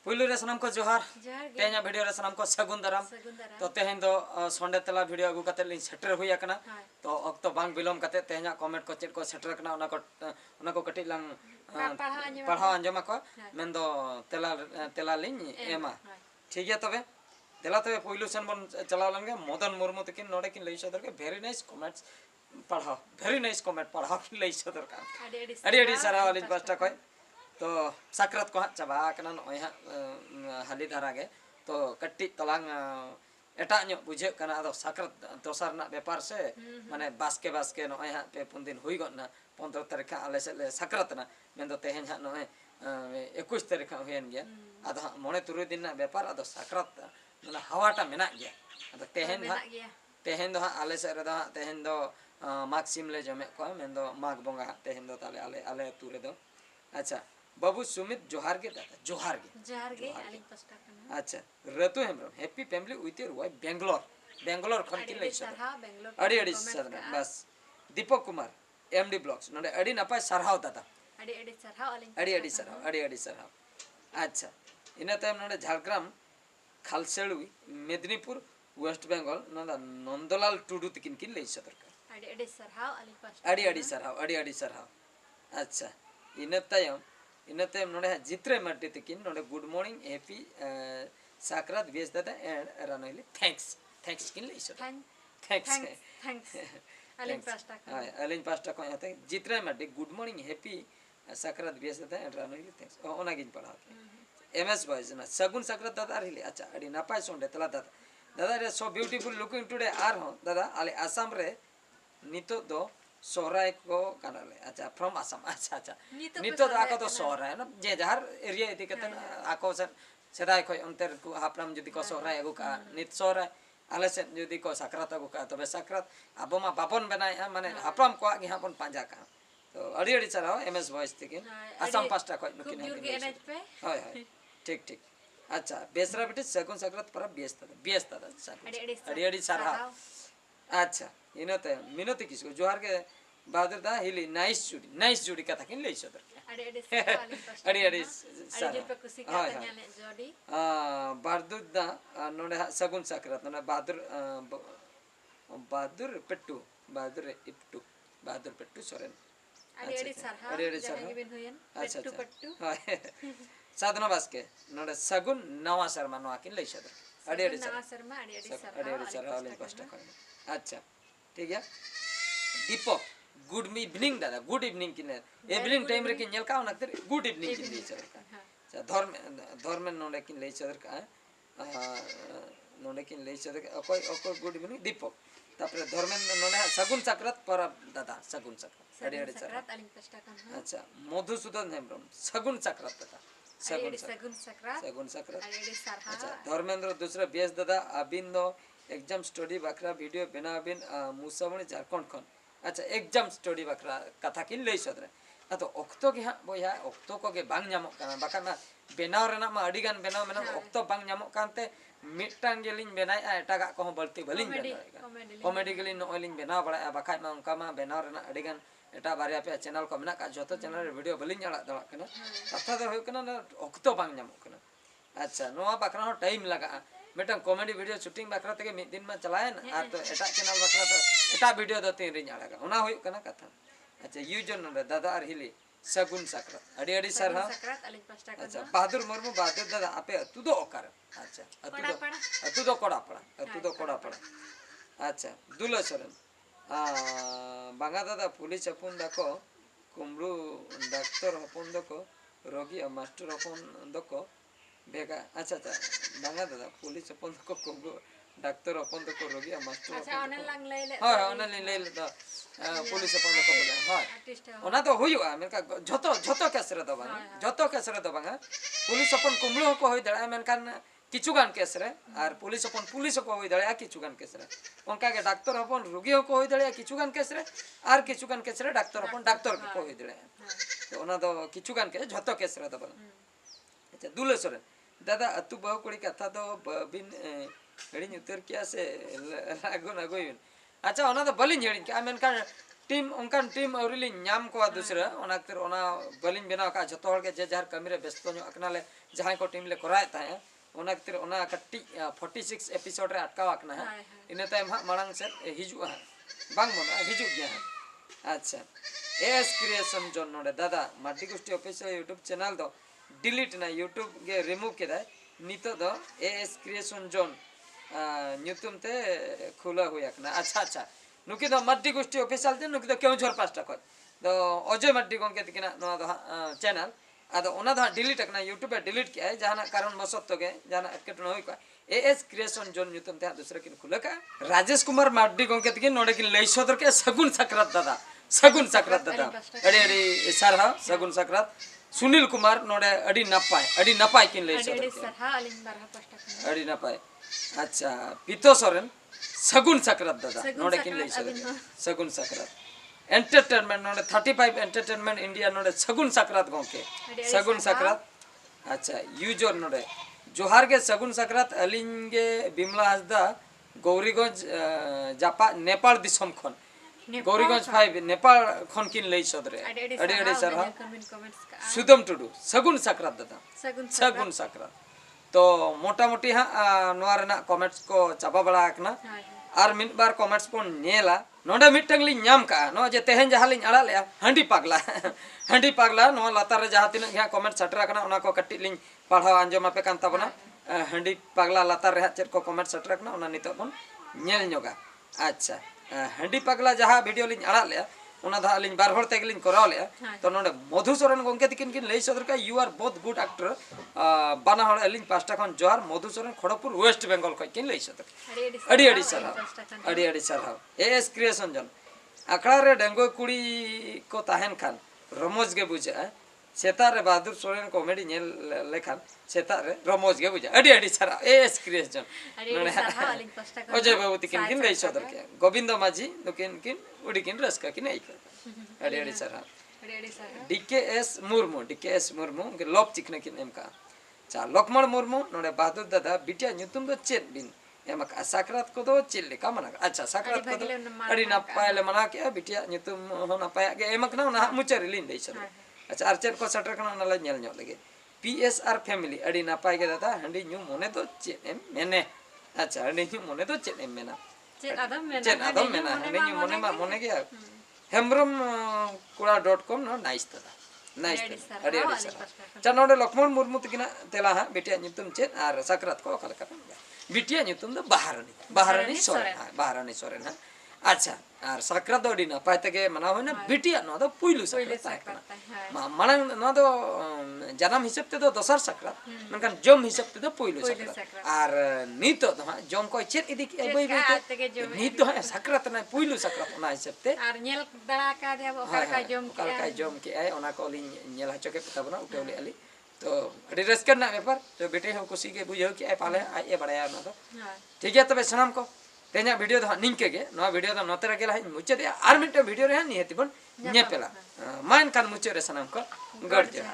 पुलु रे सनम को जोहार तेहना वीडियो रे सनम को सगुन दाराम तो तेहन दो संडे तला वीडियो अगु कते लिन सेटर हुई आकना तो अक्तो बांग बिलोम कते तेहना कमेंट को चेक को सेटर कना उना को कटि लांग पढ़ाव अंजमा को मेन दो तेला लिन एमा ठीक है तबे तेला तबे पुलु सन बन चला लंगे मदन मुर्मू तकिन नोडे किन लई सदर के वेरी नाइस कमेंट्स पढ़ाव वेरी नाइस कमेंट पढ़ाव किन लई सदर का अड़ी सारा वाली पास्टा को तो साकरात को चाबा कना नय हाली धारा गे तो कट्टी तलांग एटा ᱧᱚᱜ बुझे कना अदो साकरात दोसार ना व्यापार से माने बास्के नय पे पुन दिन हुई गना 15 तारीख आले से साकरात ना मेन दो तेहन हा नय 21 तारीख हुयन गया अदो मोने तुरु दिन ना व्यापार अदो साकरात ना हवाटा मेना गया अदो तेहन दो आले से रे दो तेहन दो माक्सिम ले जमे को मेन दो माग बोंगा तेहन दो ताले आले तुरे दो अच्छा बाबू सुमित जोहार के दादा जोहार के आलिंग पस्टा कना अच्छा रतु Hembram happy family with your wife Bangalore खन कि लई अड़ी सदना बस दीपक कुमार एमडी ब्लॉग्स नडे अड़ी नपाय सरहाव दादा अड़ी सरहाव अच्छा इना टाइम नडे झारग्राम खालसेलुई मेदिनीपुर वेस्ट बंगाल नदा नंदलाल टुडू तकिन कि लई सदर अड़ी सरहाव आलिंग पस्टा अड़ी सरहाव अच्छा इनते नोडे जित्रे मट्टी तकिन नोडे गुड मॉर्निंग हैप्पी साकरात बेस दादा एंड रानोइले थैंक्स किन लेसो थैंक्स अलिन पास्टा को याते जित्रे मट्टी गुड मॉर्निंग हैप्पी साकरात बेस दादा एंड रानोइले थैंक्स ओना गिन पढ़ा एमएस बॉयज ना सगुन साकरात दादा रिले अच्छा अडी नापाय सोंडे तला दादा रे सो ब्यूटीफुल लुकिंग टुडे आर हो दादा आले आसाम रे नितो दो सोहराय को कानाले अच्छा फ्रॉम आसाम अच्छा नितो आको तो सोहराय ना जे जहार एरिया इति कतन आको सेदाय खय अंतर को हापराम जदि को सोहराय अगु का नित सोहराय आले से जदि को साकरात अगु का तबे साकरात आबो मा बापन बनाय माने हापराम को गे हापन पांजा का तो अड़ी चरा एमएस वॉइस तकिन आसाम पास्टा खय नुकिन होय ठीक अच्छा बेसरा बेटे सगुन साकरात पर बेस्ता अड़ी सारा अच्छा इनते मिनते किसको जोहार के बहादुर दा हिली नाइस जुड़ी कथा किन ले सदर अड़ी सारा बहादुर दा नोडे सगुन साकरात नोडे बहादुर पेट्टू सोरेन अड़ी सारा अच्छा साधना बास्के नोडे सगुन नवा शर्मा नवा किन ले सदर अड़ी सारा वाले कष्ट अच्छा ठीक है दीपक गुड इवनिंग दादा गुड इवनिंग किन इवनिंग टाइम रे किन का नक्तर गुड इवनिंग किन ले चदर का अच्छा धर्म नोडे किन ले चदर का नोडे किन ले चदर अकोय गुड इवनिंग दीपक तापर धर्म नोडे सगुन साकरात पर दादा सगुन साकरात अड़ी साकरात आलिंग पस्टा का अच्छा मधुसूदन हेमब्रम सगुन साकरात दादा सगुन साकरात अच्छा धर्मेंद्र दूसरा बेस दादा अबिन दो एग्जाम स्टडी बकरा वीडियो बनाबिन मुसामणी झारखंड खन अच्छा एग्जाम स्टडी बकरा कथा किन लई सदरे तो अक्तो के हा बोया अक्तो को के बांग ᱧᱟᱢᱚᱜ kana baka ma benaw rena ma adi gan benaw mena अक्तो बांग ᱧᱟᱢᱚᱜ kante मिटटांग गेलिन बेनाय एटागा को बलती बलिन कॉमेडी गेलिन नोलिन बेनाव बड़ा बखाय मा उनका मा बेनाव रेना adi gan एटा बारिया पे चैनल को मेना का जतो चैनल रे वीडियो बलिन अड़ा दड़ा kana कथा दो होय kana अक्तो बांग ᱧᱟᱢᱚᱜ kana अच्छा नोआ बकरा हो टाइम लगा मेटन कॉमेडी वीडियो शूटिंग बकरा तके मिद दिन में चलायन आ तो एटा चैनल बकरा तो एटा वीडियो दो तीन रिन आड़गा ओना होय कना कथा अच्छा यूजन दादा और हिली सगुन साकरात अड़ी सरहा अच्छा बहादुर मुर्मू बहादुर दादा आपे अतु दो ओकार अच्छा अतु दो कोड़ा पड़ा अच्छा दुलो सरन बांगा दादा पुलिस हपन दको कुमरू डाक्टर हपन दको रोगी और मास्टर हपन दको बेगा अच्छा बांगा दादा पुलिस हपन दको कुमरू डाक्टर अपन दको रोगी और मास्टर अच्छा ओने लंग ले ले तो पुलिस अपन दको बोले हां ओना तो हुयुआ मेनका झतो केस रे दो बांगा पुलिस अपन कुमरू को होय दड़ा मेनकान किचुगान केस रे और पुलिस को होय दड़ा किचुगान केस रे उनका के डाक्टर अपन रोगी को होय दड़ा किचुगान केस रे और किचुगान केस रे डाक्टर को होय दड़ा तो ओना दो किचुगान के झतो केस रे दो अच्छा दुलेश्वर दादा अतु बहु कुड़ी कथा दो बिन हेड़ी उतर किया से लागो अच्छा ओना तो बलिन हेड़ी क्या मेनका टीम उनकान टीम अवरी नाम को दूसरा ओना खातिर ओना बलिन बनाव का जतो हर के जे जार कमी रे व्यस्त नो अकना ले जहां को टीम ले कराय ताहे ओना खातिर ओना कट्टी 46 एपिसोड रे अटकाव अकना है इने टाइम हा मांग से हिजु है बांग मोना हिजु गया है। अच्छा एस क्रिएशन जोन नोडे दादा माटी गोष्ठी ऑफिशियल यूट्यूब चैनल दो डिलीट ना यूट्यूब के रिमूव केदा नितो दो एस क्रिएशन जोन न्यूतुम ते खुला हुआ अकना। अच्छा अच्छा नुकी दो माटी गोष्ठी ऑफिशियल ते नुकी दो क्यों झोर पास्टा को दो अजय माटी गोंके तिकिना नो दो चैनल आदो ओना दो डिलीट अकना यूट्यूब पे डिलीट किया है जहां कारण मसत तो के जहां एटकेटन होई का एएस क्रिएशन जोन न्यूतुम ते दूसरा किन खुला का राजेश कुमार माटी गोंके तिकिन नोडे किन लई सदर के सगुन सक्रात दादा सगुन सक्रात दादा अड़ी अड़ी सरहा सगुन सक्रात सुनील कुमार नोडे अड़ी नपाय किन लई सदर के अड़ी नपाय। अच्छा पितो सोरेन सगुन सक्रात दादा नोडे किन लई सदर सगुन सक्रात एंटरटेनमेंट नोडे 35 एंटरटेनमेंट इंडिया नोडे सगुन सक्रात गोंके सगुन सक्रात। अच्छा यूजर नोडे जोहार के सगुन सक्रात अलिंगे बिमला हसदा गौरीगंज जापा नेपाल दिसम खन गौरीगंज 5 नेपाल खन किन लई सदरे अड़ी अड़ी सरहा सुदम टुडू सगुन सक्रात दादा सगुन सक्रात। तो मोटा मोटी हा नोआ रेना कमेंट्स को चाबा बड़ा आकना और मिड बार कमेंट्स को नेला नोडे मिटंग लिं नाम का नो जे तेहन जहां लिं अड़ा ले हंडी पागला नो लातार रे जहां तिना यहाँ कमेंट सटरा कना ओना को कट्टी लिं पढ़ाव आंजम आपे कान ताबना हंडी पागला लातार रे चेक को कमेंट सटरा कना ओना नितो बन नेल नोगा। अच्छा हंडी पागला जहां वीडियो लिं अड़ा ले ओना दा लिं बार होर तेग लिं कराव ले तो नोडे मधु सोरेन गोंके तिकिन किन लई सदर का you are both good actor बाना हड़ लिं पास्टा खन जोहार मधु सोरेन खड़गपुर वेस्ट बंगाल खय किन लई सदर अड़ी अड़ी सरहा एएस क्रिएशन जन अखड़ा रे डंगो कुड़ी को ताहेन खान रमोज गे बुझा सेता रे बहादुर सोरेन कॉमेडी नेल लेखान सेता रे रमोज गे बुझा अड़ी सरहा एएस क्रिएशन अजय बाबू तिकिन किन लई सदर के गोविंद माझी नुकिन किन उडी किन रसका किन आई अड़ी सरहा डीकेएस मुर्मू के लोप चिकने किन एम का चा लक्ष्मण मुर्मू नोडे बहादुर दादा बिटिया न्यूतुम दो चेत बिन एमक साकरात को दो चिल्ले का मना। अच्छा साकरात को दो अड़ी नपाय ले मना के बिटिया न्यूतुम हो नपाय के एमक ना ना मुचर लिन दे सर। अच्छा आर्चर को सटर कना ना ले नेल न्यो लगे पीएसआर फैमिली अड़ी नपाय के दादा हंडी न्यू मोने तो चेत एम मेने। अच्छा हंडी न्यू मोने तो चेत एम मेना चेत आदम मेना हंडी न्यू मोने मा मोने के हेम्ब्रम कुड़ा.com नो नाइस दादा नाइस अड़ी सर। अच्छा नोडे लक्ष्मण मुर्मू तिकिना तेला हा बिटिया न्यूतुम चेत आर साकरात को कल का बिटिया न्यूतुम दो बहारानी सोरेन हा। अच्छा आर साकरात दो अड़ी नपाय तके मना होना बिटिया नो दो पुइलु साकरात मानंग नो दो जन्म हिसाब ते दो दोसर साकरात मनकन जम हिसाब ते दो पुइलु साकरात आर नितो दो जम को चेत इदी के बई बई नितो है साकरात ना पुइलु साकरात ना हिसाब ते आर नेल दड़ा का दे ओकर का जम के आई ओना को लिन नेल हचो के पता बना उठौली अली तो अड़ी रस्कन ना पेपर तो बेटे हो खुशी के बुझो कि आई पाले आई ए बड़ाया ना तो ठीक है तबे सनाम को तेना वीडियो दो निंके गे नो वीडियो दो नतरा गेला मुचे दे आर मिनट वीडियो रे नियति बन ने पेला मान कान मुचे रे सनाम को गड़ जा।